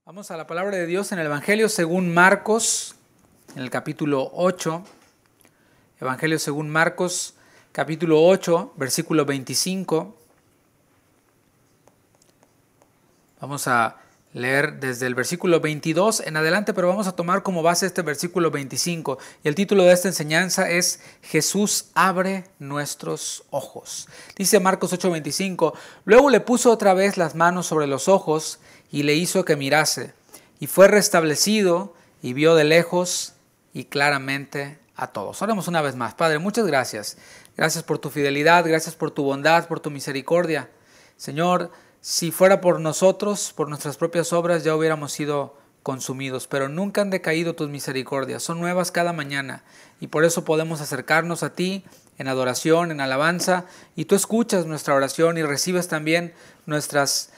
Vamos a la palabra de Dios en el Evangelio según Marcos, en el capítulo 8. Evangelio según Marcos, capítulo 8, versículo 25. Vamos a leer desde el versículo 22 en adelante, pero vamos a tomar como base este versículo 25. Y el título de esta enseñanza es Jesús abre nuestros ojos. Dice Marcos 8:25, luego le puso otra vez las manos sobre los ojos y le hizo que mirase. Y fue restablecido y vio de lejos y claramente a todos. Oremos una vez más. Padre, muchas gracias. Gracias por tu fidelidad, gracias por tu bondad, por tu misericordia. Señor, si fuera por nosotros, por nuestras propias obras, ya hubiéramos sido consumidos, pero nunca han decaído tus misericordias, son nuevas cada mañana y por eso podemos acercarnos a ti en adoración, en alabanza, y tú escuchas nuestra oración y recibes también nuestras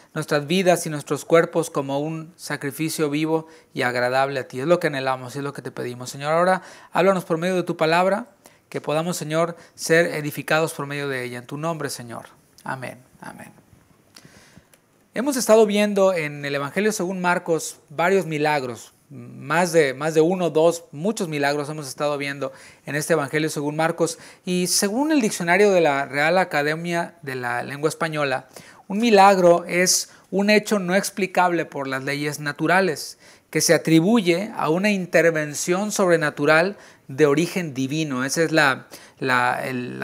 vidas y nuestros cuerpos como un sacrificio vivo y agradable a ti. Es lo que anhelamos, es lo que te pedimos. Señor, ahora háblanos por medio de tu palabra, que podamos, Señor, ser edificados por medio de ella. En tu nombre, Señor. Amén. Amén. Hemos estado viendo en el Evangelio según Marcos varios milagros, más de uno, dos, muchos milagros hemos estado viendo en este Evangelio según Marcos. Y según el diccionario de la Real Academia de la Lengua Española, un milagro es un hecho no explicable por las leyes naturales, que se atribuye a una intervención sobrenatural de origen divino. Esa es la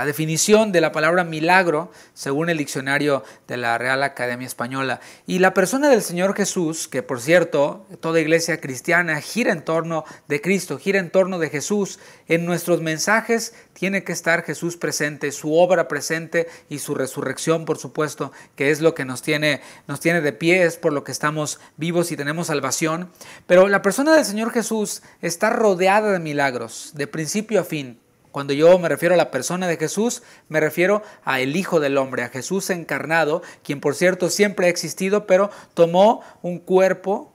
definición de la palabra milagro según el diccionario de la Real Academia Española. Y la persona del Señor Jesús, que por cierto, toda iglesia cristiana gira en torno de Cristo, gira en torno de Jesús. En nuestros mensajes tiene que estar Jesús presente, su obra presente y su resurrección, por supuesto, que es lo que nos tiene de pie, es por lo que estamos vivos y tenemos salvación. Pero la persona del Señor Jesús está rodeada de milagros, de principio a fin. Cuando yo me refiero a la persona de Jesús, me refiero a el Hijo del Hombre, a Jesús encarnado, quien por cierto siempre ha existido, pero tomó un cuerpo,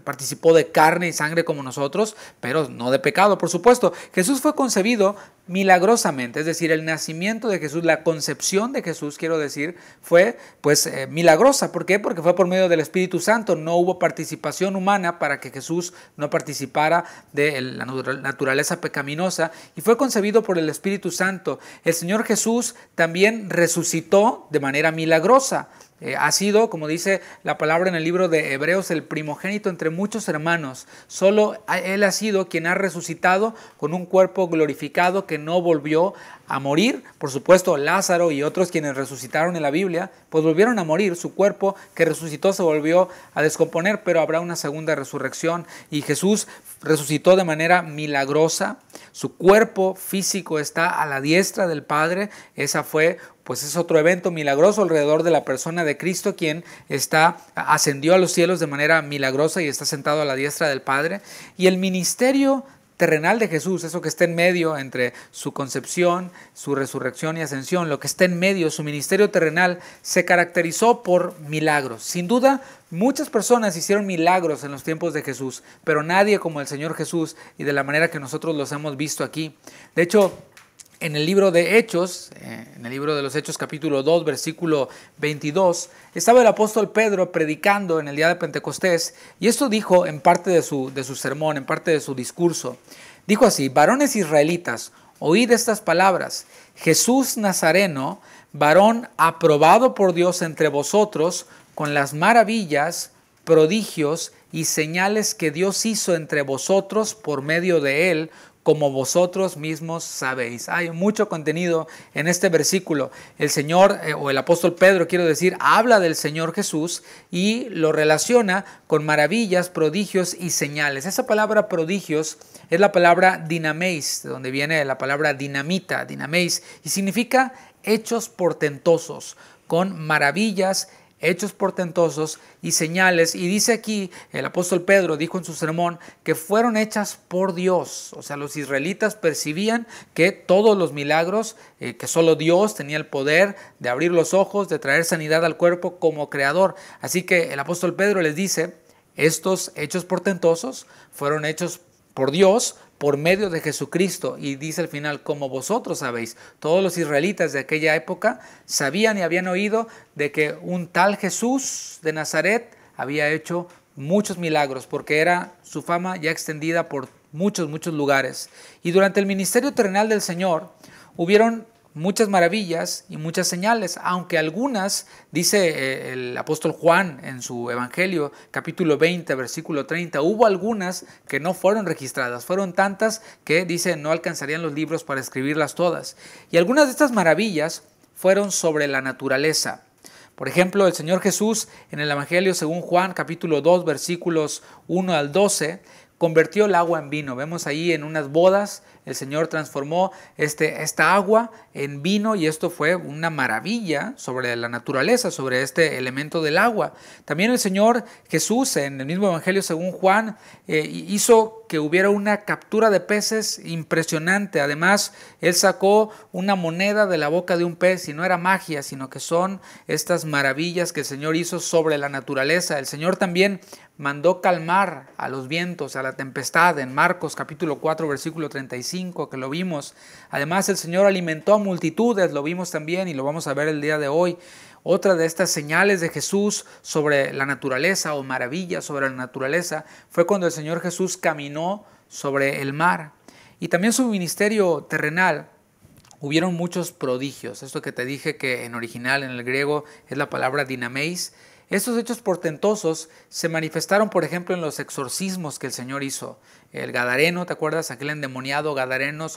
participó de carne y sangre como nosotros, pero no de pecado, por supuesto. Jesús fue concebido milagrosamente, es decir, el nacimiento de Jesús, la concepción de Jesús, quiero decir, fue milagrosa. ¿Por qué? Porque fue por medio del Espíritu Santo. No hubo participación humana para que Jesús no participara de la naturaleza pecaminosa, y fue concebido por el Espíritu Santo. El Señor Jesús también resucitó de manera milagrosa. Ha sido, como dice la palabra en el libro de Hebreos, el primogénito entre muchos hermanos. Solo Él ha sido quien ha resucitado con un cuerpo glorificado que no volvió a morir. Por supuesto, Lázaro y otros quienes resucitaron en la Biblia, pues volvieron a morir. Su cuerpo que resucitó se volvió a descomponer, pero habrá una segunda resurrección. Y Jesús resucitó de manera milagrosa. Su cuerpo físico está a la diestra del Padre. Es otro evento milagroso alrededor de la persona de Cristo, quien ascendió a los cielos de manera milagrosa y está sentado a la diestra del Padre. Y el ministerio terrenal de Jesús, eso que está en medio entre su concepción, su resurrección y ascensión, lo que está en medio, su ministerio terrenal, se caracterizó por milagros. Sin duda, muchas personas hicieron milagros en los tiempos de Jesús, pero nadie como el Señor Jesús y de la manera que nosotros los hemos visto aquí. De hecho, en el libro de Hechos, en el libro de los Hechos capítulo 2, versículo 22, estaba el apóstol Pedro predicando en el día de Pentecostés, y esto dijo en parte de su sermón, en parte de su discurso. Dijo así: varones israelitas, oíd estas palabras. Jesús Nazareno, varón aprobado por Dios entre vosotros, con las maravillas, prodigios y señales que Dios hizo entre vosotros por medio de él, como vosotros mismos sabéis. Hay mucho contenido en este versículo. El Señor, o el apóstol Pedro, quiero decir, habla del Señor Jesús y lo relaciona con maravillas, prodigios y señales. Esa palabra prodigios es la palabra dinameis, de donde viene la palabra dinamita, dinameis, y significa hechos portentosos, con maravillas, hechos portentosos y señales. Y dice aquí, el apóstol Pedro dijo en su sermón que fueron hechas por Dios. O sea, los israelitas percibían que todos los milagros, que solo Dios tenía el poder de abrir los ojos, de traer sanidad al cuerpo como creador. Así que el apóstol Pedro les dice, estos hechos portentosos fueron hechos por Dios, por medio de Jesucristo. Y dice al final, como vosotros sabéis. Todos los israelitas de aquella época sabían y habían oído de que un tal Jesús de Nazaret había hecho muchos milagros, porque era su fama ya extendida por muchos lugares. Y durante el ministerio terrenal del Señor hubieron muchas maravillas y muchas señales, aunque algunas, dice el apóstol Juan en su Evangelio, capítulo 20, versículo 30, hubo algunas que no fueron registradas, fueron tantas que, dice, no alcanzarían los libros para escribirlas todas. Y algunas de estas maravillas fueron sobre la naturaleza. Por ejemplo, el Señor Jesús en el Evangelio según Juan, capítulo 2, versículos 1 al 12, convirtió el agua en vino. Vemos ahí en unas bodas, el Señor transformó esta agua en vino y esto fue una maravilla sobre la naturaleza, sobre este elemento del agua. También el Señor Jesús en el mismo Evangelio según Juan hizo que hubiera una captura de peces impresionante. Además, Él sacó una moneda de la boca de un pez y no era magia, sino que son estas maravillas que el Señor hizo sobre la naturaleza. El Señor también mandó calmar a los vientos, a la tempestad, en Marcos capítulo 4, versículo 35, que lo vimos. Además, el Señor alimentó a multitudes, lo vimos también y lo vamos a ver el día de hoy. Otra de estas señales de Jesús sobre la naturaleza o maravillas sobre la naturaleza fue cuando el Señor Jesús caminó sobre el mar. Y también su ministerio terrenal hubieron muchos prodigios. Esto que te dije que en original, en el griego, es la palabra dinameis. Estos hechos portentosos se manifestaron, por ejemplo, en los exorcismos que el Señor hizo. El Gadareno, ¿te acuerdas? Aquel endemoniado Gadareno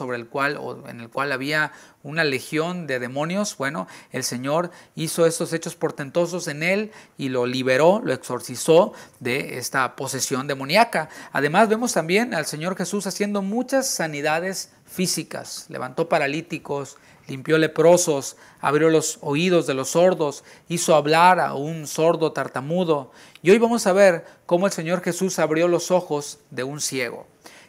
en el cual había una legión de demonios. Bueno, el Señor hizo estos hechos portentosos en él y lo liberó, lo exorcizó de esta posesión demoníaca. Además, vemos también al Señor Jesús haciendo muchas sanidades físicas. Levantó paralíticos, limpió leprosos, abrió los oídos de los sordos, hizo hablar a un sordo tartamudo. Y hoy vamos a ver cómo el Señor Jesús abrió los ojos de un ciego.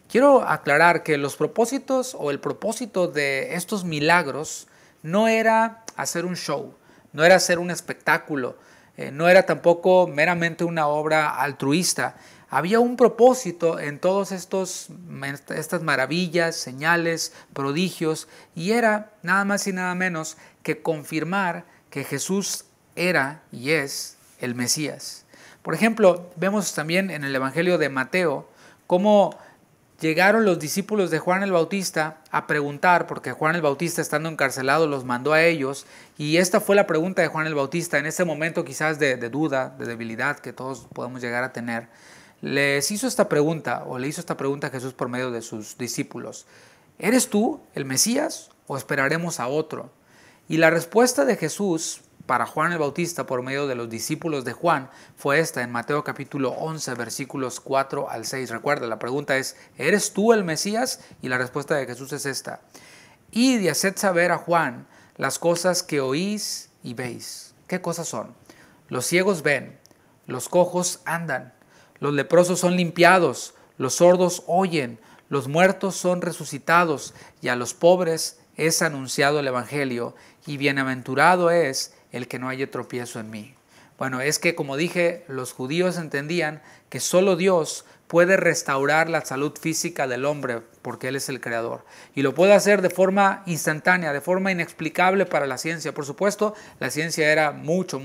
Quiero aclarar que los propósitos o el propósito de estos milagros no era hacer un show, no era hacer un espectáculo, no era tampoco meramente una obra altruista. Había un propósito en todas estas maravillas, señales, prodigios, y era nada más y nada menos que confirmar que Jesús era y es el Mesías. Por ejemplo, vemos también en el Evangelio de Mateo cómo llegaron los discípulos de Juan el Bautista a preguntar, porque Juan el Bautista, estando encarcelado, los mandó a ellos, y esta fue la pregunta de Juan el Bautista en ese momento quizás de duda, de debilidad que todos podemos llegar a tener. Le hizo esta pregunta a Jesús por medio de sus discípulos: ¿eres tú el Mesías o esperaremos a otro? Y la respuesta de Jesús para Juan el Bautista por medio de los discípulos de Juan fue esta en Mateo capítulo 11 versículos 4 al 6. Recuerda, la pregunta es: ¿eres tú el Mesías? Y la respuesta de Jesús es esta: id y haced saber a Juan las cosas que oís y veis. ¿Qué cosas son? Los ciegos ven, los cojos andan, los leprosos son limpiados, los sordos oyen, los muertos son resucitados, y a los pobres es anunciado el Evangelio, y bienaventurado es el que no haya tropiezo en mí. Bueno, es que, como dije, los judíos entendían que solo Dios puede restaurar la salud física del hombre, porque Él es el creador. Y lo puede hacer de forma instantánea, de forma inexplicable para la ciencia. Por supuesto, la ciencia era mucho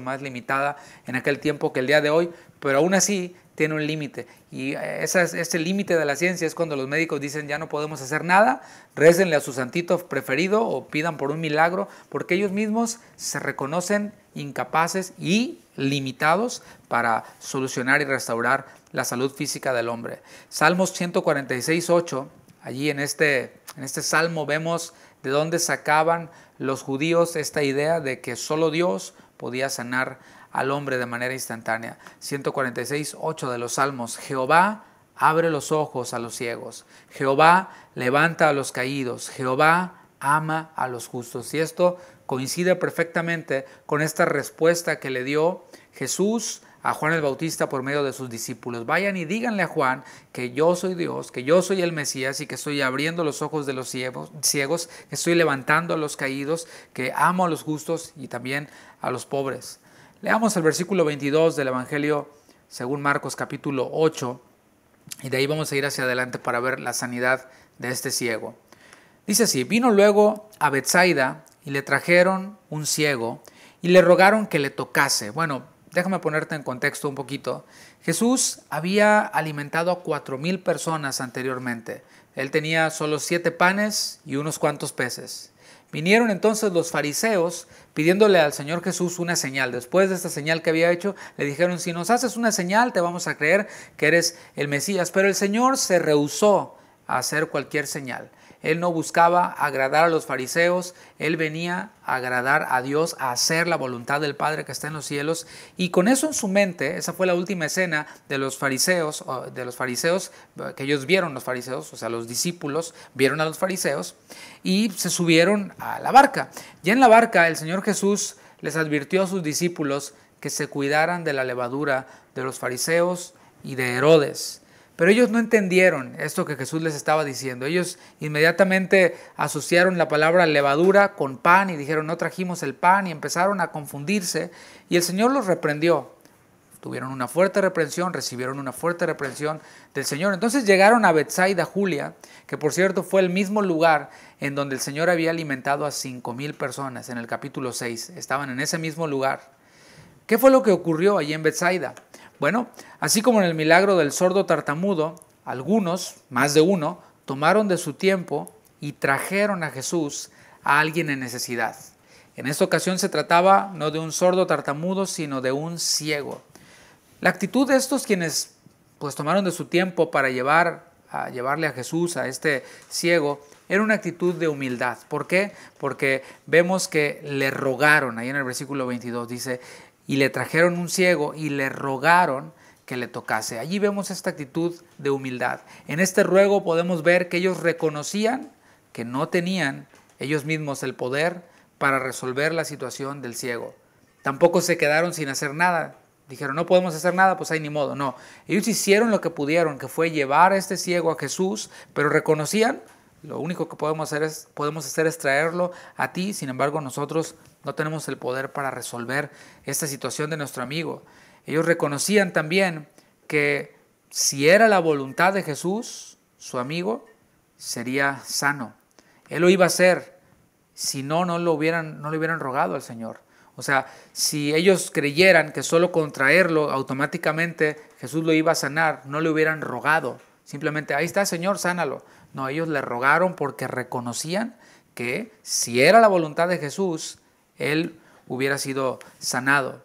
más limitada en aquel tiempo que el día de hoy, pero aún así tiene un límite. Y ese límite de la ciencia es cuando los médicos dicen: ya no podemos hacer nada, récenle a su santito preferido o pidan por un milagro, porque ellos mismos se reconocen incapaces y limitados para solucionar y restaurar la salud física del hombre. Salmos 146, 8, allí en este salmo vemos de dónde sacaban los judíos esta idea de que solo Dios podía sanar al hombre de manera instantánea. 146, 8 de los Salmos: Jehová abre los ojos a los ciegos, Jehová levanta a los caídos, Jehová ama a los justos. Y esto coincide perfectamente con esta respuesta que le dio Jesús a Juan el Bautista por medio de sus discípulos: vayan y díganle a Juan que yo soy Dios, que yo soy el Mesías y que estoy abriendo los ojos de los ciegos, que estoy levantando a los caídos, que amo a los justos y también a los pobres. Leamos el versículo 22 del Evangelio según Marcos capítulo 8 y de ahí vamos a ir hacia adelante para ver la sanidad de este ciego. Dice así: vino luego a Betsaida y le trajeron un ciego y le rogaron que le tocase. Bueno, déjame ponerte en contexto un poquito. Jesús había alimentado a 4,000 personas anteriormente. Él tenía solo 7 panes y unos cuantos peces. Vinieron entonces los fariseos pidiéndole al Señor Jesús una señal. Después de esta señal que había hecho, le dijeron, si nos haces una señal, te vamos a creer que eres el Mesías. Pero el Señor se rehusó a hacer cualquier señal. Él no buscaba agradar a los fariseos, Él venía a agradar a Dios, a hacer la voluntad del Padre que está en los cielos. Y con eso en su mente, esa fue la última escena de los fariseos que ellos vieron, los fariseos, o sea, los discípulos vieron a los fariseos y se subieron a la barca. Ya en la barca el Señor Jesús les advirtió a sus discípulos que se cuidaran de la levadura de los fariseos y de Herodes. Pero ellos no entendieron esto que Jesús les estaba diciendo. Ellos inmediatamente asociaron la palabra levadura con pan y dijeron, no trajimos el pan, y empezaron a confundirse. Y el Señor los reprendió. Tuvieron una fuerte reprensión, recibieron una fuerte reprensión del Señor. Entonces llegaron a Betsaida, Julia, que por cierto fue el mismo lugar en donde el Señor había alimentado a 5,000 personas en el capítulo 6. Estaban en ese mismo lugar. ¿Qué fue lo que ocurrió allí en Betsaida? Bueno, así como en el milagro del sordo tartamudo, algunos, más de uno, tomaron de su tiempo y trajeron a Jesús a alguien en necesidad. En esta ocasión se trataba no de un sordo tartamudo, sino de un ciego. La actitud de estos quienes pues tomaron de su tiempo para llevarle a Jesús, a este ciego, era una actitud de humildad. ¿Por qué? Porque vemos que le rogaron, ahí en el versículo 22 dice, y le trajeron un ciego y le rogaron que le tocase. Allí vemos esta actitud de humildad. En este ruego podemos ver que ellos reconocían que no tenían ellos mismos el poder para resolver la situación del ciego. Tampoco se quedaron sin hacer nada. Dijeron, no podemos hacer nada, pues ahí ni modo. No, ellos hicieron lo que pudieron, que fue llevar a este ciego a Jesús, pero reconocían, lo único que podemos hacer es traerlo a ti. Sin embargo, nosotros no tenemos el poder para resolver esta situación de nuestro amigo. Ellos reconocían también que si era la voluntad de Jesús, su amigo sería sano. Él lo iba a hacer, si no le hubieran rogado al Señor. O sea, si ellos creyeran que solo con traerlo automáticamente Jesús lo iba a sanar, no le hubieran rogado. Simplemente, ahí está, Señor, sánalo. No, ellos le rogaron porque reconocían que si era la voluntad de Jesús, él hubiera sido sanado.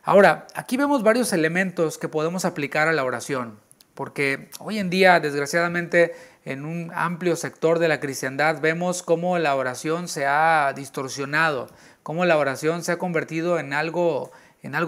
Ahora, aquí vemos varios elementos que podemos aplicar a la oración, porque hoy en día, desgraciadamente, en un amplio sector de la cristiandad vemos cómo la oración se ha distorsionado, cómo la oración se ha convertido en algo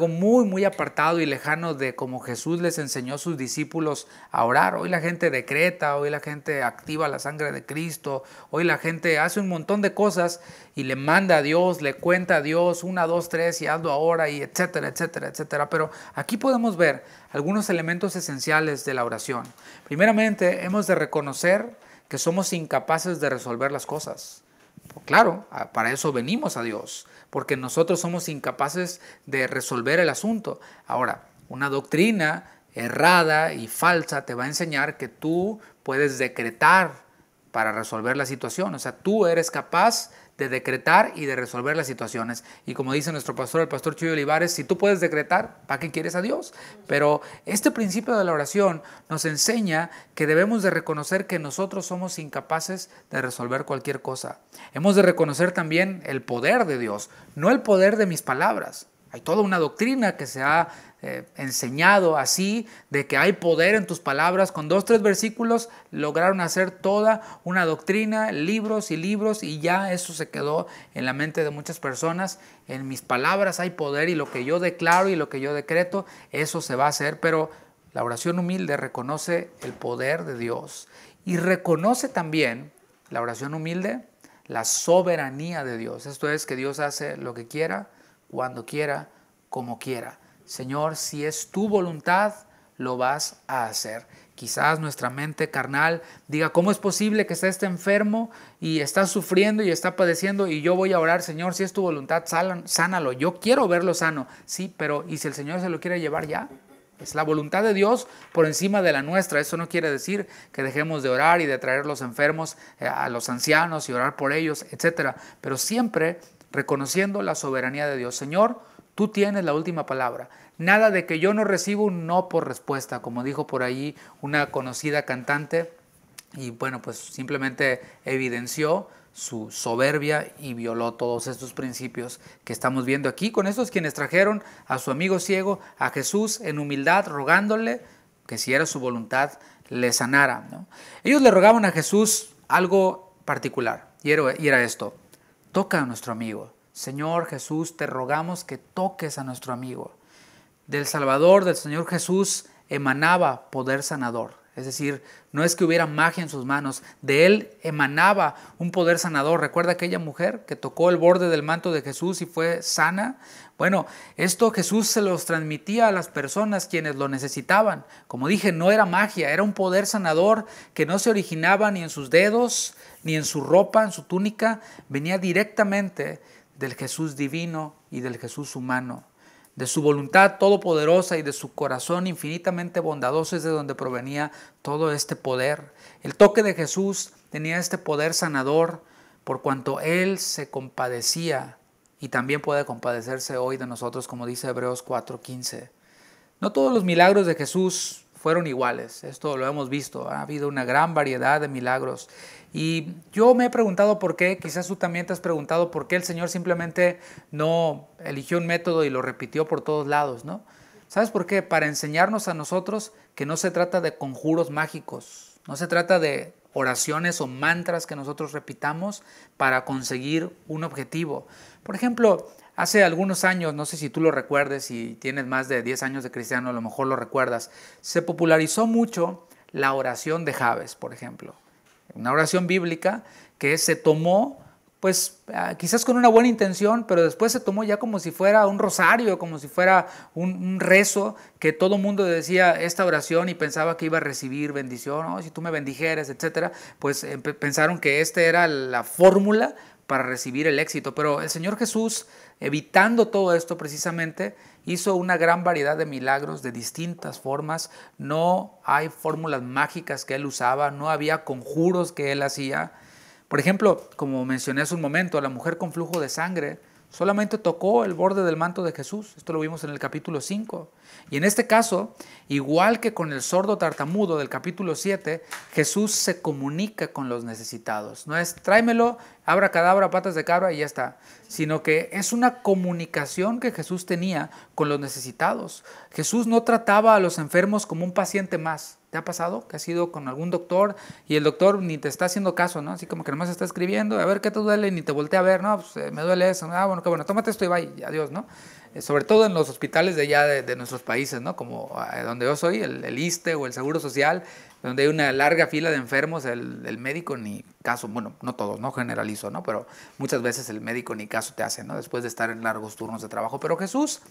muy, muy apartado y lejano de cómo Jesús les enseñó a sus discípulos a orar. Hoy la gente decreta, hoy la gente activa la sangre de Cristo, hoy la gente hace un montón de cosas y le manda a Dios, le cuenta a Dios, 1, 2, 3 y hazlo ahora y etcétera, etcétera, etcétera. Pero aquí podemos ver algunos elementos esenciales de la oración. Primeramente, hemos de reconocer que somos incapaces de resolver las cosas. Claro, para eso venimos a Dios, porque nosotros somos incapaces de resolver el asunto. Ahora, una doctrina errada y falsa te va a enseñar que tú puedes decretar para resolver la situación. O sea, tú eres capaz de decretar y de resolver las situaciones. Y como dice nuestro pastor, el pastor Chuy Olivares, si tú puedes decretar, ¿para qué quieres a Dios? Pero este principio de la oración nos enseña que debemos de reconocer que nosotros somos incapaces de resolver cualquier cosa. Hemos de reconocer también el poder de Dios, no el poder de mis palabras. Hay toda una doctrina que se ha enseñado así, de que hay poder en tus palabras. Con 2, 3 versículos lograron hacer toda una doctrina, libros, y ya eso se quedó en la mente de muchas personas. En mis palabras hay poder y lo que yo declaro y lo que yo decreto, eso se va a hacer. Pero la oración humilde reconoce el poder de Dios y reconoce también, la oración humilde, la soberanía de Dios. Esto es que Dios hace lo que quiera, cuando quiera, como quiera. Señor, si es tu voluntad, lo vas a hacer. Quizás nuestra mente carnal diga, ¿cómo es posible que esté enfermo y está sufriendo y está padeciendo y yo voy a orar? Señor, si es tu voluntad, sánalo. Yo quiero verlo sano. Sí, pero ¿y si el Señor se lo quiere llevar ya? Es la voluntad de Dios por encima de la nuestra. Eso no quiere decir que dejemos de orar y de traer los enfermos a los ancianos y orar por ellos, etc. Pero siempre reconociendo la soberanía de Dios. Señor, Tú tienes la última palabra. Nada de que yo no recibo un no por respuesta, como dijo por ahí una conocida cantante, y bueno, pues simplemente evidenció su soberbia y violó todos estos principios que estamos viendo aquí con estos quienes trajeron a su amigo ciego a Jesús en humildad, rogándole que si era su voluntad le sanara, ¿no? Ellos le rogaban a Jesús algo particular y era esto: toca a nuestro amigo. Señor Jesús, te rogamos que toques a nuestro amigo. Del Salvador, del Señor Jesús, emanaba poder sanador. Es decir, no es que hubiera magia en sus manos, de él emanaba un poder sanador. ¿Recuerda aquella mujer que tocó el borde del manto de Jesús y fue sana? Bueno, esto Jesús se los transmitía a las personas quienes lo necesitaban. Como dije, no era magia, era un poder sanador que no se originaba ni en sus dedos, ni en su ropa, en su túnica. Venía directamente del Jesús divino y del Jesús humano. De su voluntad todopoderosa y de su corazón infinitamente bondadoso es de donde provenía todo este poder. El toque de Jesús tenía este poder sanador por cuanto Él se compadecía y también puede compadecerse hoy de nosotros, como dice Hebreos 4:15. No todos los milagros de Jesús fueron iguales, esto lo hemos visto, ha habido una gran variedad de milagros. Y yo me he preguntado por qué, quizás tú también te has preguntado por qué el Señor simplemente no eligió un método y lo repitió por todos lados, ¿no? ¿Sabes por qué? Para enseñarnos a nosotros que no se trata de conjuros mágicos, no se trata de oraciones o mantras que nosotros repitamos para conseguir un objetivo. Por ejemplo, hace algunos años, no sé si tú lo recuerdes, si tienes más de 10 años de cristiano, a lo mejor lo recuerdas, se popularizó mucho la oración de Jabes, por ejemplo. Una oración bíblica que se tomó, pues quizás con una buena intención, pero después se tomó ya como si fuera un rosario, como si fuera un rezo, que todo mundo decía esta oración y pensaba que iba a recibir bendición, oh, si tú me bendijeres, etcétera. Pues pensaron que esta era la fórmula para recibir el éxito, pero el Señor Jesús, evitando todo esto precisamente, hizo una gran variedad de milagros de distintas formas. No hay fórmulas mágicas que Él usaba, no había conjuros que Él hacía. Por ejemplo, como mencioné hace un momento, la mujer con flujo de sangre solamente tocó el borde del manto de Jesús. Esto lo vimos en el capítulo 5. Y en este caso, igual que con el sordo tartamudo del capítulo 7, Jesús se comunica con los necesitados. No es tráemelo, abracadabra, patas de cabra y ya está. Sino que es una comunicación que Jesús tenía con los necesitados. Jesús no trataba a los enfermos como un paciente más. ¿Te ha pasado que has ido con algún doctor y el doctor ni te está haciendo caso, ¿no? Así como que nomás está escribiendo, a ver qué te duele, ni te voltea a ver, no, pues me duele eso, bueno, qué bueno, tómate esto y bye, adiós, ¿no? Sobre todo en los hospitales de allá de nuestros países, ¿no? Como donde yo soy, el ISSSTE o el Seguro Social, donde hay una larga fila de enfermos, el médico ni caso, bueno, no todos, no generalizo, ¿no? Pero muchas veces el médico ni caso te hace, ¿no? Después de estar en largos turnos de trabajo. Pero Jesús,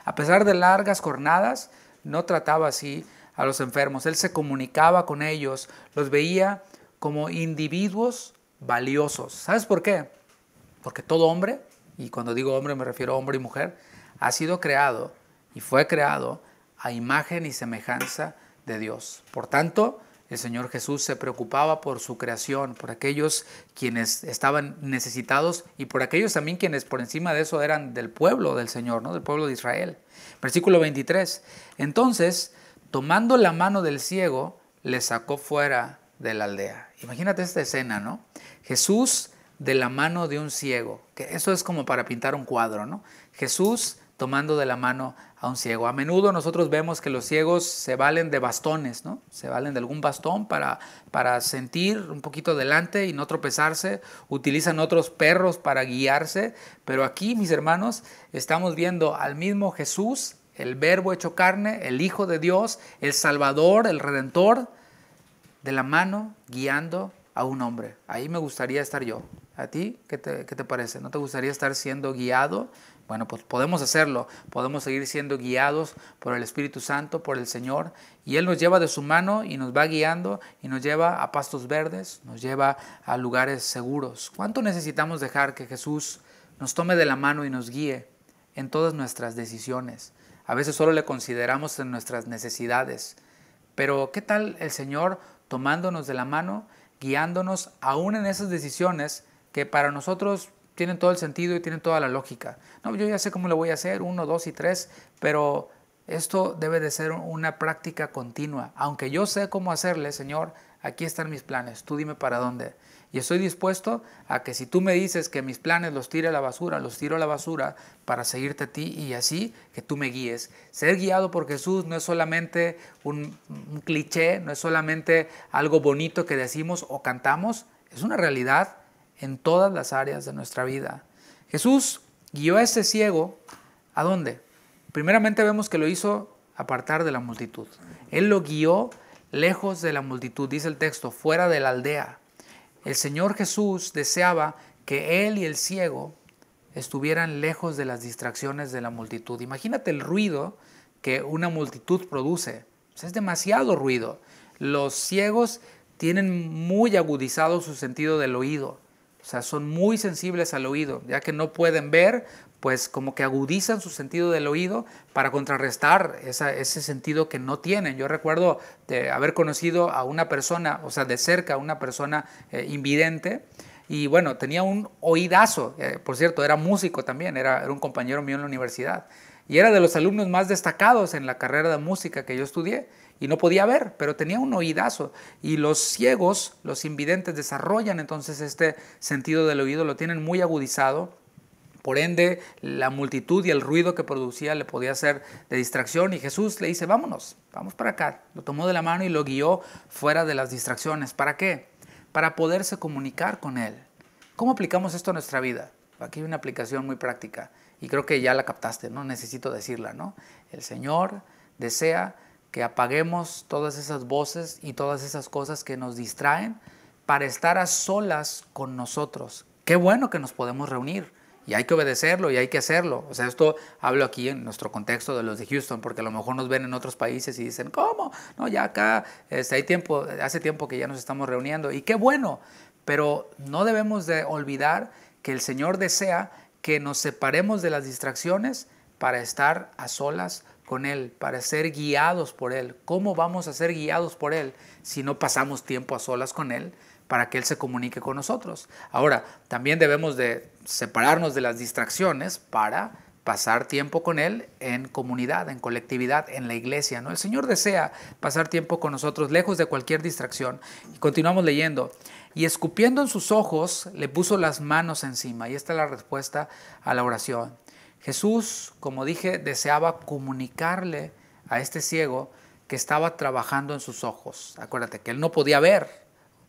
a pesar de largas jornadas, no trataba así a los enfermos. Él se comunicaba con ellos, los veía como individuos valiosos. ¿Sabes por qué? Porque todo hombre, y cuando digo hombre me refiero a hombre y mujer, ha sido creado y fue creado a imagen y semejanza de Dios. Por tanto, el Señor Jesús se preocupaba por su creación, por aquellos quienes estaban necesitados y por aquellos también quienes por encima de eso eran del pueblo del Señor, ¿no? Del pueblo de Israel. Versículo 23. Entonces, tomando la mano del ciego, le sacó fuera de la aldea. Imagínate esta escena, ¿no? Jesús de la mano de un ciego, que eso es como para pintar un cuadro, ¿no? Jesús tomando de la mano a un ciego. A menudo nosotros vemos que los ciegos se valen de bastones, ¿no? Se valen de algún bastón para sentir un poquito adelante y no tropezarse. Utilizan otros perros para guiarse. Pero aquí, mis hermanos, estamos viendo al mismo Jesús, el Verbo hecho carne, el Hijo de Dios, el Salvador, el Redentor, de la mano guiando a un hombre. Ahí me gustaría estar yo. ¿A ti qué te parece? ¿No te gustaría estar siendo guiado? Bueno, pues podemos hacerlo. Podemos seguir siendo guiados por el Espíritu Santo, por el Señor. Y Él nos lleva de su mano y nos va guiando y nos lleva a pastos verdes, nos lleva a lugares seguros. ¿Cuánto necesitamos dejar que Jesús nos tome de la mano y nos guíe en todas nuestras decisiones? A veces solo le consideramos en nuestras necesidades. Pero ¿qué tal el Señor tomándonos de la mano, guiándonos aún en esas decisiones que para nosotros tienen todo el sentido y tienen toda la lógica. No, yo ya sé cómo lo voy a hacer, 1, 2 y 3, pero esto debe de ser una práctica continua. Aunque yo sé cómo hacerle, Señor, aquí están mis planes, tú dime para dónde. Y estoy dispuesto a que si tú me dices que mis planes los tire a la basura, los tiro a la basura para seguirte a ti y así que tú me guíes. Ser guiado por Jesús no es solamente un cliché, no es solamente algo bonito que decimos o cantamos, es una realidad en todas las áreas de nuestra vida. Jesús guió a ese ciego, ¿a dónde? Primeramente vemos que lo hizo apartar de la multitud. Él lo guió lejos de la multitud, dice el texto, fuera de la aldea. El Señor Jesús deseaba que él y el ciego estuvieran lejos de las distracciones de la multitud. Imagínate el ruido que una multitud produce. Es demasiado ruido. Los ciegos tienen muy agudizado su sentido del oído. O sea, son muy sensibles al oído, ya que no pueden ver, pues como que agudizan su sentido del oído para contrarrestar ese sentido que no tienen. Yo recuerdo de haber conocido a una persona, o sea, de cerca a una persona invidente, y bueno, tenía un oídazo, por cierto, era músico también, era un compañero mío en la universidad, y era de los alumnos más destacados en la carrera de música que yo estudié, y no podía ver, pero tenía un oídazo. Y los ciegos, los invidentes, desarrollan entonces este sentido del oído, lo tienen muy agudizado. Por ende, la multitud y el ruido que producía le podía ser de distracción. Y Jesús le dice, vámonos, vamos para acá. Lo tomó de la mano y lo guió fuera de las distracciones. ¿Para qué? Para poderse comunicar con Él. ¿Cómo aplicamos esto a nuestra vida? Aquí hay una aplicación muy práctica. Y creo que ya la captaste, no necesito decirla, ¿no? El Señor desea que apaguemos todas esas voces y todas esas cosas que nos distraen para estar a solas con nosotros. Qué bueno que nos podemos reunir y hay que obedecerlo y hay que hacerlo. O sea, esto hablo aquí en nuestro contexto de los de Houston, porque a lo mejor nos ven en otros países y dicen, ¿cómo? No, ya acá hace tiempo que ya nos estamos reuniendo y qué bueno, pero no debemos de olvidar que el Señor desea que nos separemos de las distracciones para estar a solas con Él, para ser guiados por Él. ¿Cómo vamos a ser guiados por Él si no pasamos tiempo a solas con Él para que Él se comunique con nosotros? Ahora, también debemos de separarnos de las distracciones para pasar tiempo con Él en comunidad, en colectividad, en la iglesia, ¿no? El Señor desea pasar tiempo con nosotros lejos de cualquier distracción. Y continuamos leyendo. Y escupiendo en sus ojos, le puso las manos encima. Y esta es la respuesta a la oración. Jesús, como dije, deseaba comunicarle a este ciego que estaba trabajando en sus ojos. Acuérdate que él no podía ver.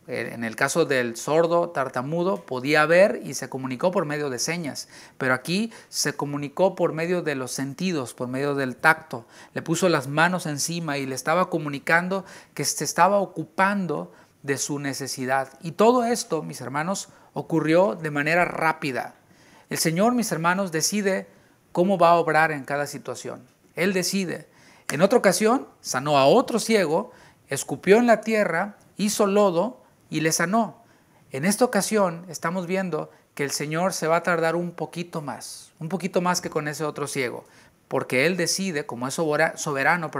En el caso del sordo tartamudo podía ver y se comunicó por medio de señas, pero aquí se comunicó por medio de los sentidos, por medio del tacto. Le puso las manos encima y le estaba comunicando que se estaba ocupando de su necesidad. Y todo esto, mis hermanos, ocurrió de manera rápida. El Señor, mis hermanos, decide cómo va a obrar en cada situación. Él decide. En otra ocasión, sanó a otro ciego, escupió en la tierra, hizo lodo y le sanó. En esta ocasión estamos viendo que el Señor se va a tardar un poquito más que con ese otro ciego, porque Él decide, como es soberano,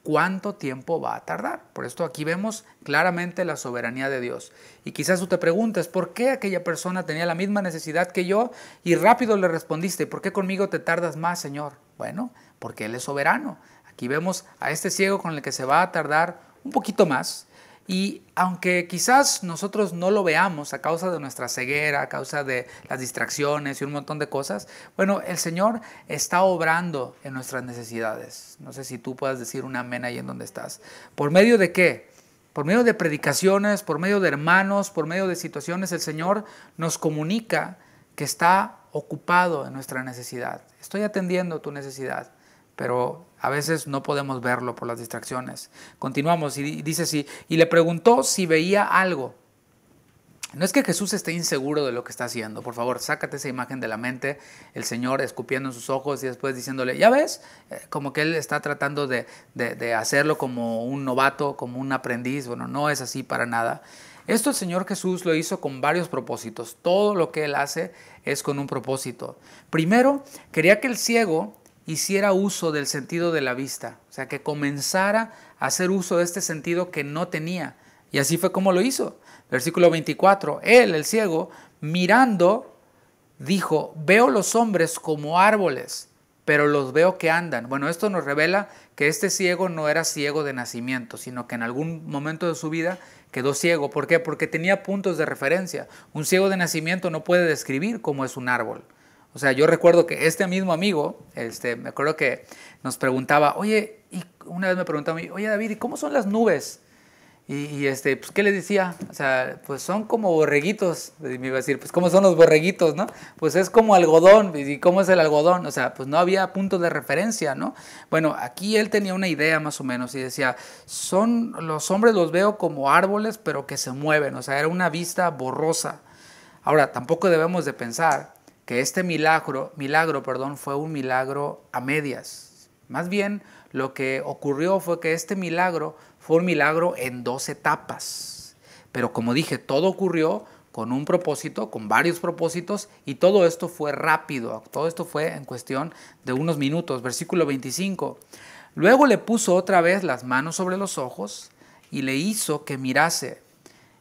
cuánto tiempo va a tardar. Por esto aquí vemos claramente la soberanía de Dios. Y quizás tú te preguntes, ¿por qué aquella persona tenía la misma necesidad que yo y rápido le respondiste? ¿Por qué conmigo te tardas más, Señor? Bueno, porque Él es soberano. Aquí vemos a este ciego con el que se va a tardar un poquito más. Y aunque quizás nosotros no lo veamos a causa de nuestra ceguera, a causa de las distracciones y un montón de cosas, bueno, el Señor está obrando en nuestras necesidades. No sé si tú puedas decir un amén ahí en donde estás. ¿Por medio de qué? Por medio de predicaciones, por medio de hermanos, por medio de situaciones, el Señor nos comunica que está ocupado en nuestra necesidad. Estoy atendiendo tu necesidad, pero a veces no podemos verlo por las distracciones. Continuamos y dice así, y le preguntó si veía algo. No es que Jesús esté inseguro de lo que está haciendo. Por favor, sácate esa imagen de la mente, el Señor escupiendo en sus ojos y después diciéndole, ¿ya ves? Como que Él está tratando de hacerlo como un novato, como un aprendiz. Bueno, no es así para nada. Esto el Señor Jesús lo hizo con varios propósitos. Todo lo que Él hace es con un propósito. Primero, quería que el ciego hiciera uso del sentido de la vista, o sea, que comenzara a hacer uso de este sentido que no tenía. Y así fue como lo hizo. Versículo 24, él, el ciego, mirando, dijo, veo los hombres como árboles, pero los veo que andan. Bueno, esto nos revela que este ciego no era ciego de nacimiento, sino que en algún momento de su vida quedó ciego. ¿Por qué? Porque tenía puntos de referencia. Un ciego de nacimiento no puede describir cómo es un árbol. O sea, yo recuerdo que este mismo amigo, me acuerdo que nos preguntaba, oye, y una vez me preguntaba, oye David, ¿y cómo son las nubes? Pues, ¿qué le decía? O sea, pues son como borreguitos. Y me iba a decir, pues, ¿cómo son los borreguitos, no? Pues es como algodón. ¿Y cómo es el algodón? O sea, pues no había punto de referencia, ¿no? Bueno, aquí él tenía una idea más o menos y decía, los hombres los veo como árboles, pero que se mueven. O sea, era una vista borrosa. Ahora, tampoco debemos de pensar que este milagro, fue un milagro a medias. Más bien, lo que ocurrió fue que este milagro fue un milagro en 2 etapas. Pero como dije, todo ocurrió con un propósito, con varios propósitos, y todo esto fue rápido. Todo esto fue en cuestión de unos minutos. Versículo 25. Luego le puso otra vez las manos sobre los ojos y le hizo que mirase,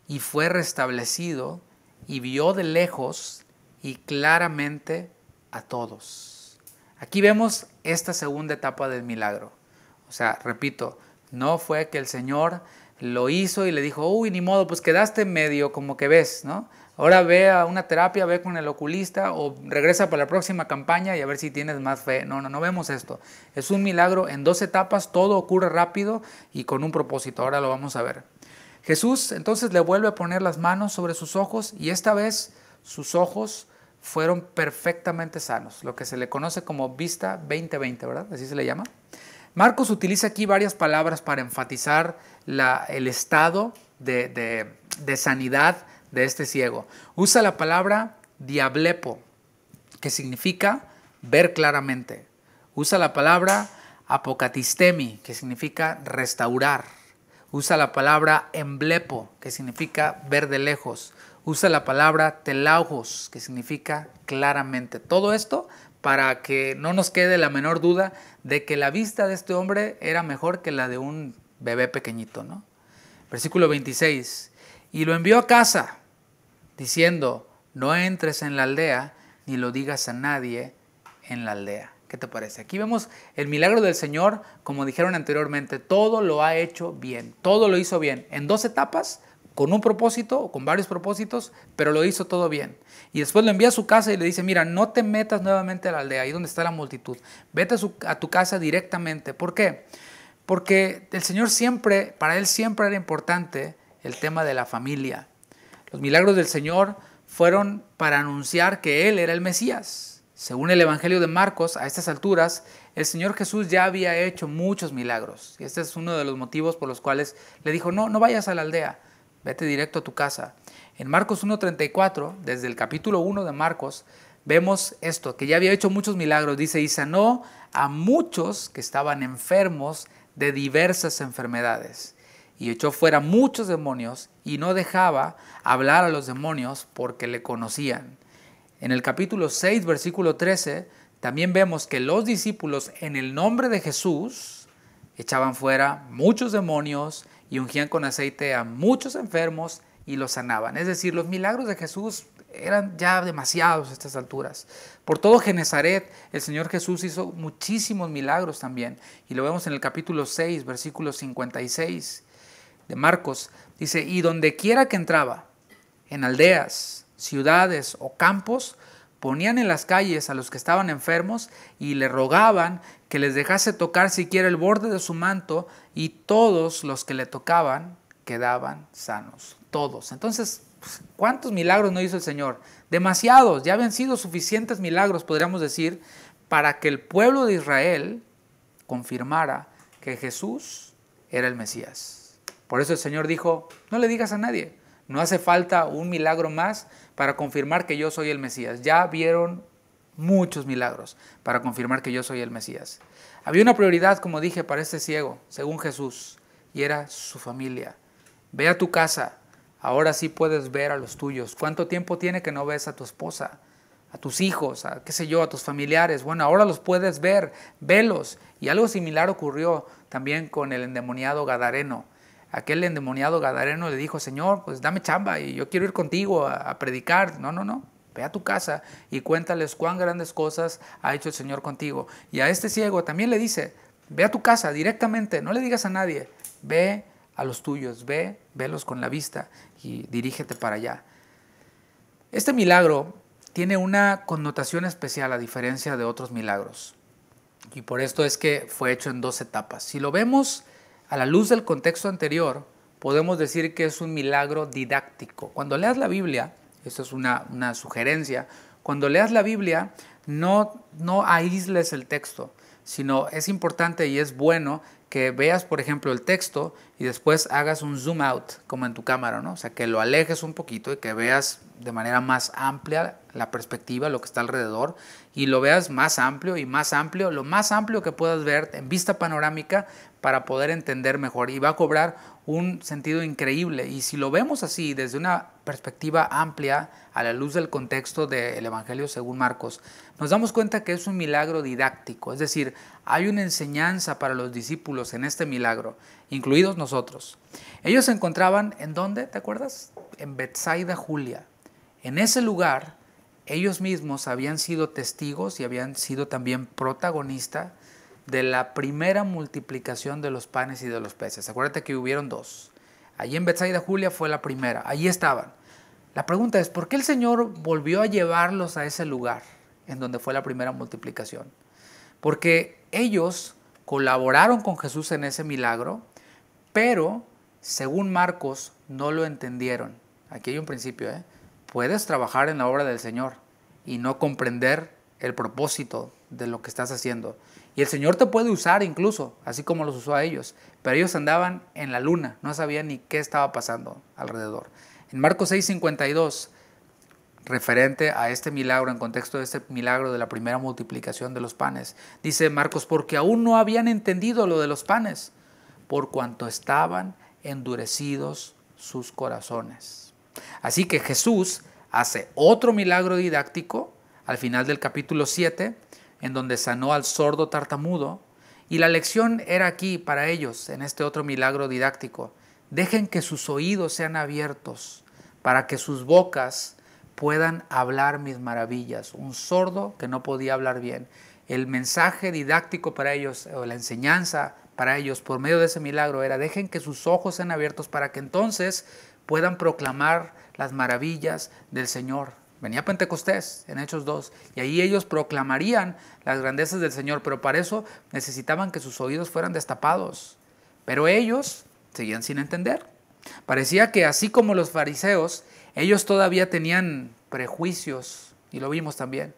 y fue restablecido, y vio de lejos y claramente a todos. Aquí vemos esta segunda etapa del milagro. O sea, repito, no fue que el Señor lo hizo y le dijo, uy, ni modo, pues quedaste medio como que ves, ¿no? Ahora ve a una terapia, ve con el oculista o regresa para la próxima campaña y a ver si tienes más fe. No vemos esto. Es un milagro en 2 etapas, todo ocurre rápido y con un propósito. Ahora lo vamos a ver. Jesús entonces le vuelve a poner las manos sobre sus ojos y esta vez sus ojos fueron perfectamente sanos, lo que se le conoce como vista 20/20, ¿verdad? Así se le llama. Marcos utiliza aquí varias palabras para enfatizar el estado de sanidad de este ciego. Usa la palabra diablepo, que significa ver claramente. Usa la palabra apokatistemi, que significa restaurar. Usa la palabra emblepo, que significa ver de lejos. Usa la palabra telauhos, que significa claramente. Todo esto para que no nos quede la menor duda de que la vista de este hombre era mejor que la de un bebé pequeñito, ¿no? Versículo 26. Y lo envió a casa, diciendo, no entres en la aldea, ni lo digas a nadie en la aldea. ¿Qué te parece? Aquí vemos el milagro del Señor, como dijeron anteriormente, todo lo ha hecho bien, todo lo hizo bien, en 2 etapas, con un propósito o con varios propósitos, pero lo hizo todo bien. Y después lo envía a su casa y le dice, mira, no te metas nuevamente a la aldea, ahí donde está la multitud, vete a tu casa directamente. ¿Por qué? Porque el Señor siempre, para Él siempre era importante el tema de la familia. Los milagros del Señor fueron para anunciar que Él era el Mesías. Según el Evangelio de Marcos, a estas alturas, el Señor Jesús ya había hecho muchos milagros. Y este es uno de los motivos por los cuales le dijo, no vayas a la aldea, vete directo a tu casa. En Marcos 1:34, desde el capítulo 1 de Marcos, vemos esto, que ya había hecho muchos milagros. Dice, y sanó a muchos que estaban enfermos de diversas enfermedades. Y echó fuera muchos demonios y no dejaba hablar a los demonios porque le conocían. En el capítulo 6, versículo 13, también vemos que los discípulos en el nombre de Jesús echaban fuera muchos demonios y ungían con aceite a muchos enfermos y los sanaban. Es decir, los milagros de Jesús eran ya demasiados a estas alturas. Por todo Genezaret, el Señor Jesús hizo muchísimos milagros también. Y lo vemos en el capítulo 6, versículo 56 de Marcos. Dice, y donde quiera que entraba, en aldeas, ciudades o campos, ponían en las calles a los que estaban enfermos y le rogaban que les dejase tocar siquiera el borde de su manto, y todos los que le tocaban quedaban sanos. Todos. Entonces, ¿cuántos milagros no hizo el Señor? Demasiados. Ya habían sido suficientes milagros, podríamos decir, para que el pueblo de Israel confirmara que Jesús era el Mesías. Por eso el Señor dijo, no le digas a nadie. No hace falta un milagro más para confirmar que yo soy el Mesías. Ya vieron muchos milagros para confirmar que yo soy el Mesías. Había una prioridad, como dije, para este ciego, según Jesús, y era su familia. Ve a tu casa, ahora sí puedes ver a los tuyos. ¿Cuánto tiempo tiene que no ves a tu esposa, a tus hijos, a tus familiares? Bueno, ahora los puedes ver, velos. Y algo similar ocurrió también con el endemoniado gadareno. Aquel endemoniado gadareno le dijo, Señor, pues dame chamba y yo quiero ir contigo a predicar. No. ve a tu casa y cuéntales cuán grandes cosas ha hecho el Señor contigo. Y a este ciego también le dice, ve a tu casa directamente, no le digas a nadie, ve a los tuyos, velos con la vista y dirígete para allá. Este milagro tiene una connotación especial a diferencia de otros milagros. Y por esto es que fue hecho en 2 etapas. Si lo vemos a la luz del contexto anterior, podemos decir que es un milagro didáctico. Cuando leas la Biblia, esto es una sugerencia, cuando leas la Biblia no aísles el texto, sino es importante y es bueno que veas, por ejemplo, el texto y después hagas un zoom out, como en tu cámara, ¿no? O sea, que lo alejes un poquito y que veas de manera más amplia la perspectiva, lo que está alrededor, y lo veas más amplio y más amplio, lo más amplio que puedas ver en vista panorámica para poder entender mejor. Y va a cobrar un sentido increíble. Y si lo vemos así, desde una perspectiva amplia, a la luz del contexto del Evangelio según Marcos, nos damos cuenta que es un milagro didáctico. Es decir, hay una enseñanza para los discípulos en este milagro, incluidos nosotros. Ellos se encontraban, ¿en dónde? ¿Te acuerdas? En Betsaida Julia. En ese lugar, ellos mismos habían sido testigos y habían sido también protagonistas de la primera multiplicación de los panes y de los peces. Acuérdate que hubieron 2. Allí en Betsaida Julia fue la primera. Allí estaban. La pregunta es, ¿por qué el Señor volvió a llevarlos a ese lugar en donde fue la primera multiplicación? Porque ellos colaboraron con Jesús en ese milagro, pero según Marcos no lo entendieron. Aquí hay un principio, Puedes trabajar en la obra del Señor y no comprender el propósito de lo que estás haciendo. Y el Señor te puede usar incluso, así como los usó a ellos. Pero ellos andaban en la luna, no sabían ni qué estaba pasando alrededor. En Marcos 6:52, referente a este milagro, en contexto de este milagro de la primera multiplicación de los panes, dice Marcos, porque aún no habían entendido lo de los panes, por cuanto estaban endurecidos sus corazones. Así que Jesús hace otro milagro didáctico al final del capítulo 7, en donde sanó al sordo tartamudo, y la lección era aquí para ellos, en este otro milagro didáctico. Dejen que sus oídos sean abiertos para que sus bocas puedan hablar mis maravillas. Un sordo que no podía hablar bien. El mensaje didáctico para ellos, o la enseñanza para ellos por medio de ese milagro era: dejen que sus ojos sean abiertos para que entonces puedan proclamar las maravillas del Señor. Venía Pentecostés en Hechos 2 y ahí ellos proclamarían las grandezas del Señor, pero para eso necesitaban que sus oídos fueran destapados. Pero ellos seguían sin entender. Parecía que así como los fariseos, ellos todavía tenían prejuicios, y lo vimos también.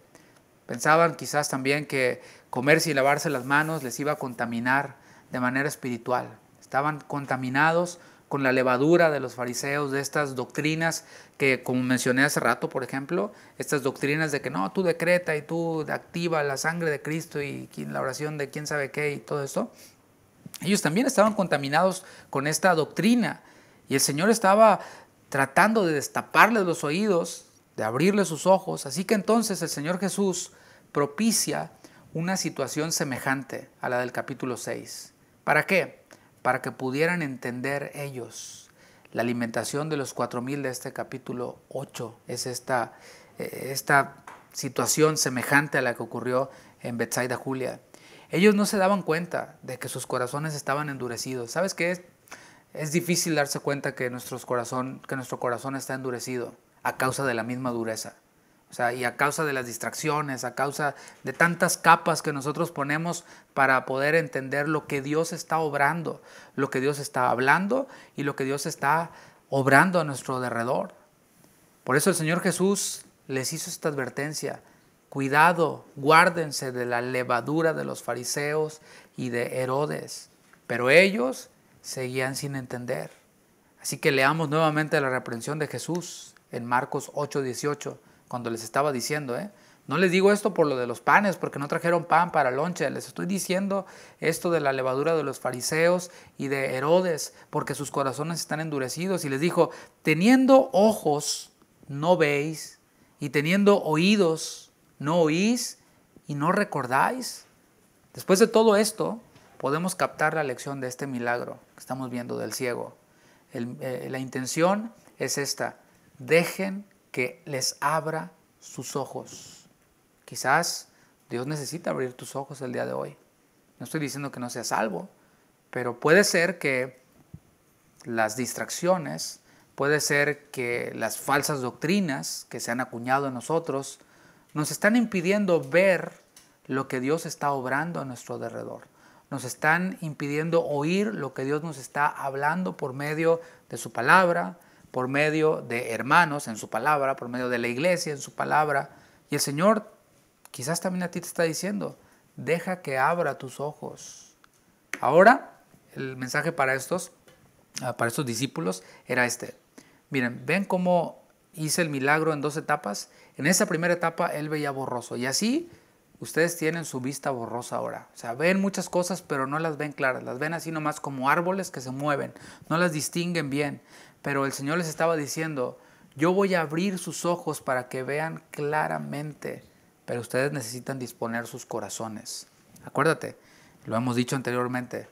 Pensaban quizás también que comer sin lavarse las manos les iba a contaminar de manera espiritual. Estaban contaminados con la levadura de los fariseos, de estas doctrinas que, como mencioné hace rato, por ejemplo, estas doctrinas de que no, tú decreta y tú activa la sangre de Cristo y la oración de quién sabe qué y todo esto. Ellos también estaban contaminados con esta doctrina y el Señor estaba tratando de destaparles los oídos, de abrirles sus ojos. Así que entonces el Señor Jesús propicia una situación semejante a la del capítulo 6. ¿Para qué? Para que pudieran entender ellos. La alimentación de los 4,000 de este capítulo 8 es esta situación semejante a la que ocurrió en Betsaida Julia. Ellos no se daban cuenta de que sus corazones estaban endurecidos. ¿Sabes qué? Es difícil darse cuenta que nuestro corazón está endurecido a causa de la misma dureza. O sea, y a causa de las distracciones, a causa de tantas capas que nosotros ponemos para poder entender lo que Dios está obrando, lo que Dios está hablando y lo que Dios está obrando a nuestro derredor. Por eso el Señor Jesús les hizo esta advertencia: cuidado, guárdense de la levadura de los fariseos y de Herodes. Pero ellos seguían sin entender. Así que leamos nuevamente la reprensión de Jesús en Marcos 8:18. Cuando les estaba diciendo, no les digo esto por lo de los panes, porque no trajeron pan para lonche. Les estoy diciendo esto de la levadura de los fariseos y de Herodes, porque sus corazones están endurecidos. Y les dijo: teniendo ojos, no veis, y teniendo oídos, no oís, y no recordáis. Después de todo esto, podemos captar la lección de este milagro que estamos viendo del ciego. La intención es esta: dejen que les abra sus ojos. Quizás Dios necesita abrir tus ojos el día de hoy. No estoy diciendo que no seas salvo, pero puede ser que las distracciones, puede ser que las falsas doctrinas que se han acuñado en nosotros nos están impidiendo ver lo que Dios está obrando a nuestro alrededor. Nos están impidiendo oír lo que Dios nos está hablando por medio de su palabra, por medio de hermanos en su palabra, por medio de la iglesia en su palabra. Y el Señor quizás también a ti te está diciendo, deja que abra tus ojos. Ahora, el mensaje para estos discípulos era este. Miren, ven cómo hice el milagro en 2 etapas. En esa primera etapa él veía borroso y así ustedes tienen su vista borrosa ahora. O sea, ven muchas cosas pero no las ven claras. Las ven así nomás como árboles que se mueven. No las distinguen bien. Pero el Señor les estaba diciendo, yo voy a abrir sus ojos para que vean claramente. Pero ustedes necesitan disponer sus corazones. Acuérdate, lo hemos dicho anteriormente.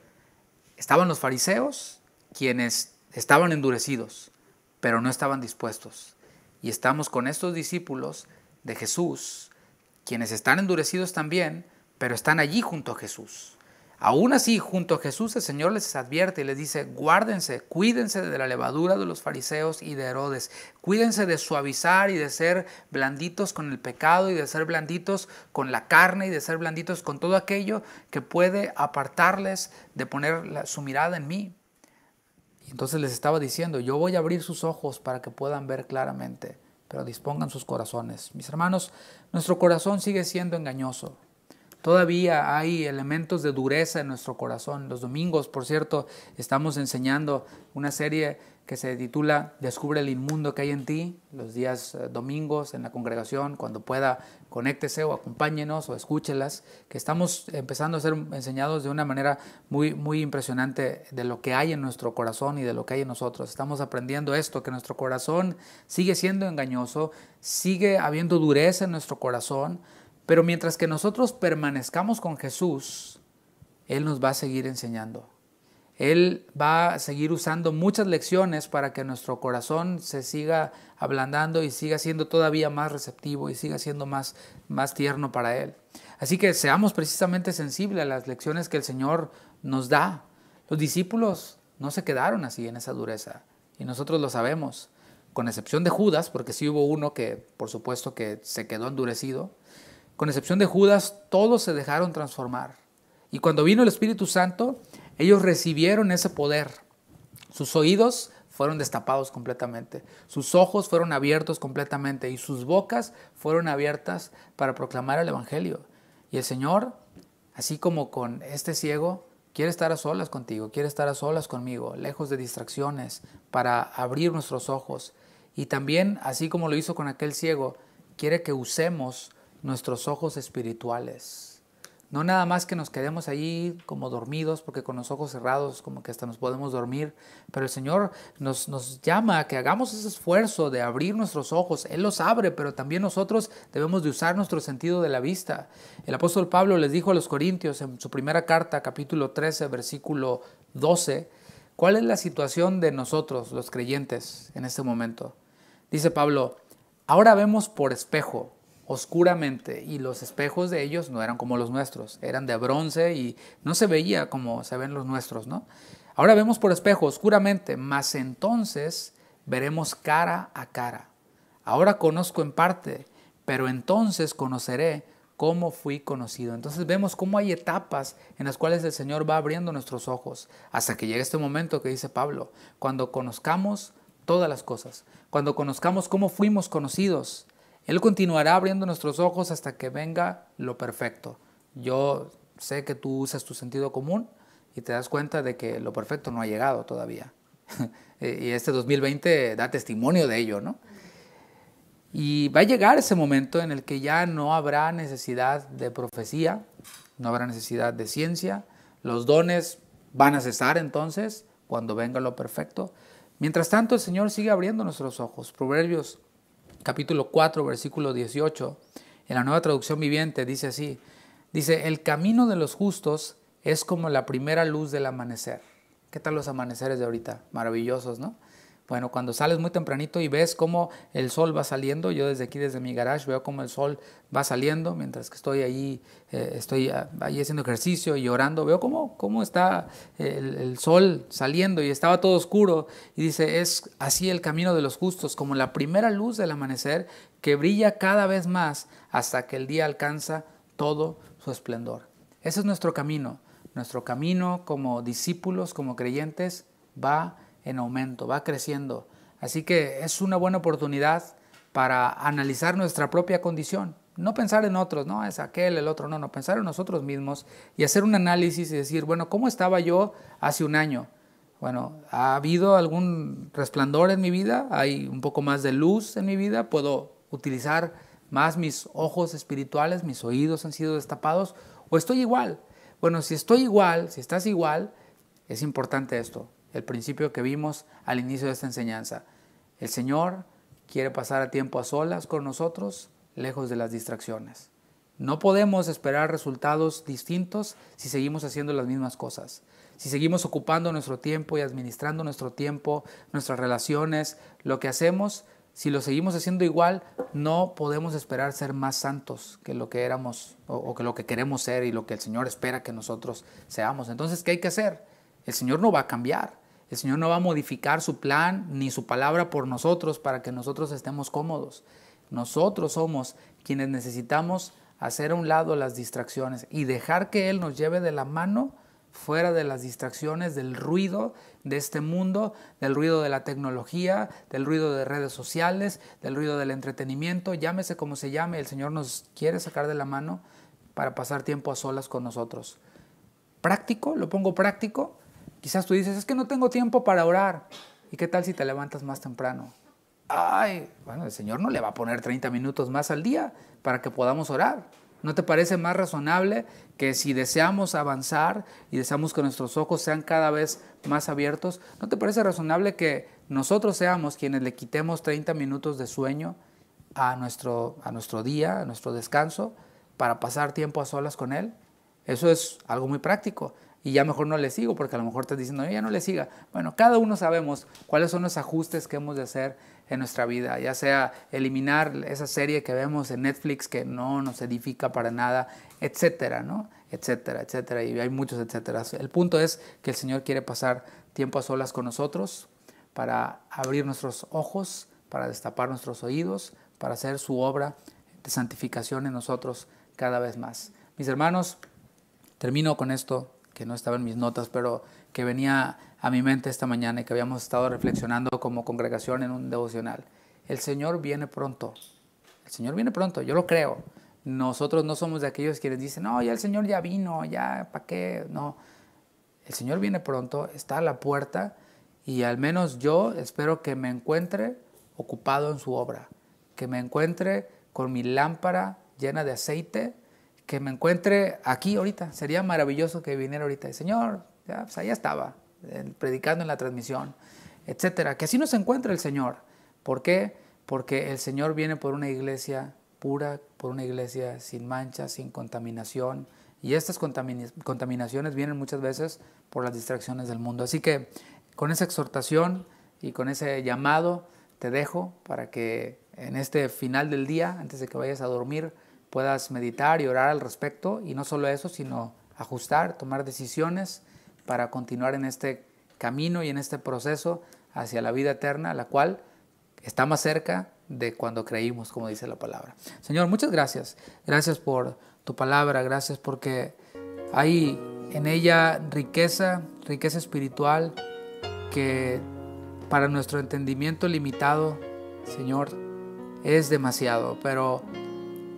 Estaban los fariseos, quienes estaban endurecidos, pero no estaban dispuestos. Y estamos con estos discípulos de Jesús, quienes están endurecidos también, pero están allí junto a Jesús. Aún así, junto a Jesús, el Señor les advierte y les dice, guárdense, cuídense de la levadura de los fariseos y de Herodes. Cuídense de suavizar y de ser blanditos con el pecado y de ser blanditos con la carne y de ser blanditos con todo aquello que puede apartarles de poner su mirada en mí. Y entonces les estaba diciendo, yo voy a abrir sus ojos para que puedan ver claramente, pero dispongan sus corazones. Mis hermanos, nuestro corazón sigue siendo engañoso. Todavía hay elementos de dureza en nuestro corazón. Los domingos, por cierto, estamos enseñando una serie que se titula Descubre el inmundo que hay en ti. Los días domingos en la congregación, cuando pueda, conéctese o acompáñenos o escúchelas, que estamos empezando a ser enseñados de una manera muy impresionante de lo que hay en nuestro corazón y de lo que hay en nosotros. Estamos aprendiendo esto, que nuestro corazón sigue siendo engañoso, sigue habiendo dureza en nuestro corazón, pero mientras que nosotros permanezcamos con Jesús, Él nos va a seguir enseñando. Él va a seguir usando muchas lecciones para que nuestro corazón se siga ablandando y siga siendo todavía más receptivo y siga siendo más tierno para Él. Así que seamos precisamente sensibles a las lecciones que el Señor nos da. Los discípulos no se quedaron así en esa dureza y nosotros lo sabemos, con excepción de Judas, porque sí hubo uno que por supuesto que se quedó endurecido. Con excepción de Judas, todos se dejaron transformar. Y cuando vino el Espíritu Santo, ellos recibieron ese poder. Sus oídos fueron destapados completamente. Sus ojos fueron abiertos completamente. Y sus bocas fueron abiertas para proclamar el Evangelio. Y el Señor, así como con este ciego, quiere estar a solas contigo, quiere estar a solas conmigo, lejos de distracciones, para abrir nuestros ojos. Y también, así como lo hizo con aquel ciego, quiere que usemos nuestros ojos espirituales. No nada más que nos quedemos allí como dormidos, porque con los ojos cerrados como que hasta nos podemos dormir, pero el Señor nos llama a que hagamos ese esfuerzo de abrir nuestros ojos. Él los abre, pero también nosotros debemos de usar nuestro sentido de la vista. El apóstol Pablo les dijo a los Corintios en su primera carta, capítulo 13, versículo 12, ¿cuál es la situación de nosotros, los creyentes, en este momento? Dice Pablo, ahora vemos por espejo, oscuramente, y los espejos de ellos no eran como los nuestros, eran de bronce y no se veía como se ven los nuestros, ¿no? Ahora vemos por espejo, oscuramente, mas entonces veremos cara a cara. Ahora conozco en parte, pero entonces conoceré cómo fui conocido. Entonces vemos cómo hay etapas en las cuales el Señor va abriendo nuestros ojos, hasta que llegue este momento que dice Pablo, cuando conozcamos todas las cosas, cuando conozcamos cómo fuimos conocidos, Él continuará abriendo nuestros ojos hasta que venga lo perfecto. Yo sé que tú usas tu sentido común y te das cuenta de que lo perfecto no ha llegado todavía. Y este 2020 da testimonio de ello, ¿no? Y va a llegar ese momento en el que ya no habrá necesidad de profecía, no habrá necesidad de ciencia, los dones van a cesar entonces cuando venga lo perfecto. Mientras tanto, el Señor sigue abriendo nuestros ojos. Proverbios capítulo 4, versículo 18, en la Nueva Traducción Viviente dice así, dice, el camino de los justos es como la primera luz del amanecer. ¿Qué tal los amaneceres de ahorita? Maravillosos, ¿no? Bueno, cuando sales muy tempranito y ves cómo el sol va saliendo, yo desde aquí, desde mi garage, veo cómo el sol va saliendo mientras que estoy ahí, ahí haciendo ejercicio y orando, veo cómo está el sol saliendo y estaba todo oscuro. Y dice, es así el camino de los justos, como la primera luz del amanecer que brilla cada vez más hasta que el día alcanza todo su esplendor. Ese es nuestro camino. Nuestro camino como discípulos, como creyentes, va en aumento, va creciendo. Así que es una buena oportunidad para analizar nuestra propia condición. No pensar en otros, no, es aquel, el otro, no, pensar en nosotros mismos y hacer un análisis y decir, bueno, ¿cómo estaba yo hace un año? Bueno, ¿ha habido algún resplandor en mi vida? ¿Hay un poco más de luz en mi vida? ¿Puedo utilizar más mis ojos espirituales? ¿Mis oídos han sido destapados? ¿O estoy igual? Bueno, si estoy igual, si estás igual, es importante esto, el principio que vimos al inicio de esta enseñanza. El Señor quiere pasar a tiempo a solas con nosotros, lejos de las distracciones. No podemos esperar resultados distintos si seguimos haciendo las mismas cosas. Si seguimos ocupando nuestro tiempo y administrando nuestro tiempo, nuestras relaciones, lo que hacemos, si lo seguimos haciendo igual, no podemos esperar ser más santos que lo que éramos o que lo que queremos ser y lo que el Señor espera que nosotros seamos. Entonces, ¿qué hay que hacer? El Señor no va a cambiar. El Señor no va a modificar su plan ni su palabra por nosotros para que nosotros estemos cómodos. Nosotros somos quienes necesitamos hacer a un lado las distracciones y dejar que Él nos lleve de la mano fuera de las distracciones, del ruido de este mundo, del ruido de la tecnología, del ruido de redes sociales, del ruido del entretenimiento, llámese como se llame, el Señor nos quiere sacar de la mano para pasar tiempo a solas con nosotros. ¿Práctico? ¿Lo pongo práctico? Quizás tú dices, es que no tengo tiempo para orar. ¿Y qué tal si te levantas más temprano? Ay, bueno, el Señor no le va a poner 30 minutos más al día para que podamos orar. ¿No te parece más razonable que si deseamos avanzar y deseamos que nuestros ojos sean cada vez más abiertos, no te parece razonable que nosotros seamos quienes le quitemos 30 minutos de sueño a nuestro día, a nuestro descanso, para pasar tiempo a solas con Él? Eso es algo muy práctico. Y ya mejor no le sigo, porque a lo mejor estás diciendo, ya no le siga. Bueno, cada uno sabemos cuáles son los ajustes que hemos de hacer en nuestra vida, ya sea eliminar esa serie que vemos en Netflix que no nos edifica para nada, etcétera, ¿no? Etcétera, etcétera, y hay muchos etcétera. El punto es que el Señor quiere pasar tiempo a solas con nosotros para abrir nuestros ojos, para destapar nuestros oídos, para hacer su obra de santificación en nosotros cada vez más. Mis hermanos, termino con esto, que no estaba en mis notas, pero que venía a mi mente esta mañana y que habíamos estado reflexionando como congregación en un devocional. El Señor viene pronto. El Señor viene pronto, yo lo creo. Nosotros no somos de aquellos quienes dicen, no, ya el Señor ya vino, ya, ¿para qué? No, el Señor viene pronto, está a la puerta y al menos yo espero que me encuentre ocupado en su obra, que me encuentre con mi lámpara llena de aceite, que me encuentre aquí ahorita. Sería maravilloso que viniera ahorita. Y, Señor, ya, pues allá estaba, predicando en la transmisión, etcétera. Que así nos encuentre el Señor. ¿Por qué? Porque el Señor viene por una iglesia pura, por una iglesia sin mancha, sin contaminación. Y estas contaminaciones vienen muchas veces por las distracciones del mundo. Así que con esa exhortación y con ese llamado te dejo para que en este final del día, antes de que vayas a dormir, puedas meditar y orar al respecto, y no solo eso, sino ajustar, tomar decisiones para continuar en este camino y en este proceso hacia la vida eterna, la cual está más cerca de cuando creímos, como dice la palabra. Señor, muchas gracias. Gracias por tu palabra, gracias porque hay en ella riqueza espiritual que para nuestro entendimiento limitado, Señor, es demasiado, pero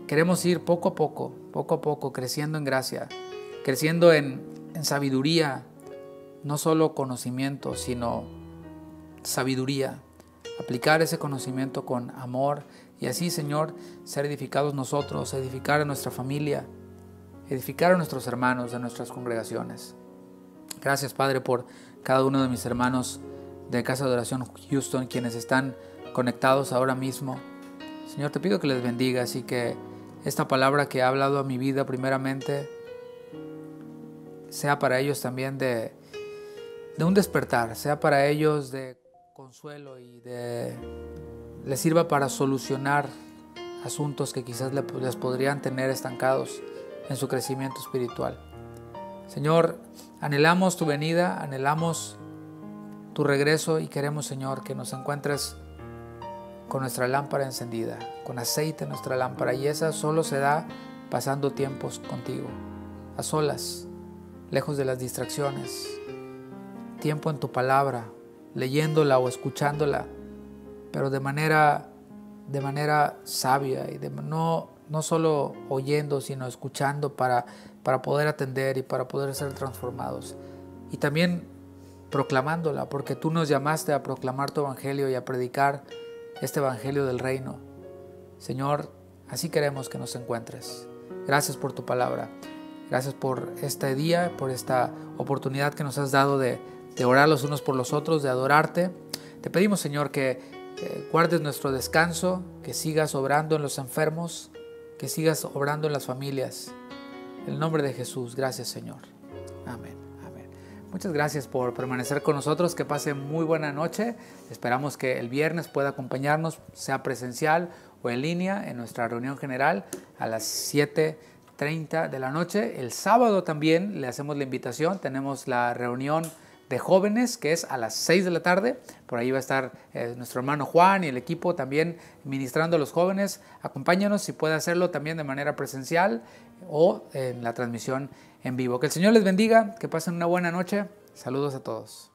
queremos ir poco a poco, creciendo en gracia, creciendo en sabiduría, no solo conocimiento, sino sabiduría. Aplicar ese conocimiento con amor y así, Señor, ser edificados nosotros, edificar a nuestra familia, edificar a nuestros hermanos de nuestras congregaciones. Gracias, Padre, por cada uno de mis hermanos de Casa de Oración Houston, quienes están conectados ahora mismo. Señor, te pido que les bendigas y que esta palabra que ha hablado a mi vida primeramente sea para ellos también de un despertar, sea para ellos de consuelo y les sirva para solucionar asuntos que quizás les podrían tener estancados en su crecimiento espiritual. Señor, anhelamos tu venida, anhelamos tu regreso y queremos, Señor, que nos encuentres con nuestra lámpara encendida, con aceite en nuestra lámpara, y esa solo se da pasando tiempos contigo, a solas, lejos de las distracciones, tiempo en tu palabra, leyéndola o escuchándola, pero de manera sabia y no solo oyendo, sino escuchando para poder atender y para poder ser transformados. Y también proclamándola, porque tú nos llamaste a proclamar tu evangelio y a predicar este evangelio del reino. Señor, así queremos que nos encuentres. Gracias por tu palabra. Gracias por este día, por esta oportunidad que nos has dado de orar los unos por los otros, de adorarte. Te pedimos, Señor, que guardes nuestro descanso, que sigas obrando en los enfermos, que sigas obrando en las familias. En el nombre de Jesús, gracias, Señor. Amén. Amén. Muchas gracias por permanecer con nosotros. Que pase muy buena noche. Esperamos que el viernes pueda acompañarnos, sea presencial o en línea, en nuestra reunión general a las 7:30 de la noche. El sábado también le hacemos la invitación. Tenemos la reunión de jóvenes, que es a las 6 de la tarde. Por ahí va a estar nuestro hermano Juan y el equipo también ministrando a los jóvenes. Acompáñanos si puede hacerlo también de manera presencial o en la transmisión en vivo. Que el Señor les bendiga, que pasen una buena noche. Saludos a todos.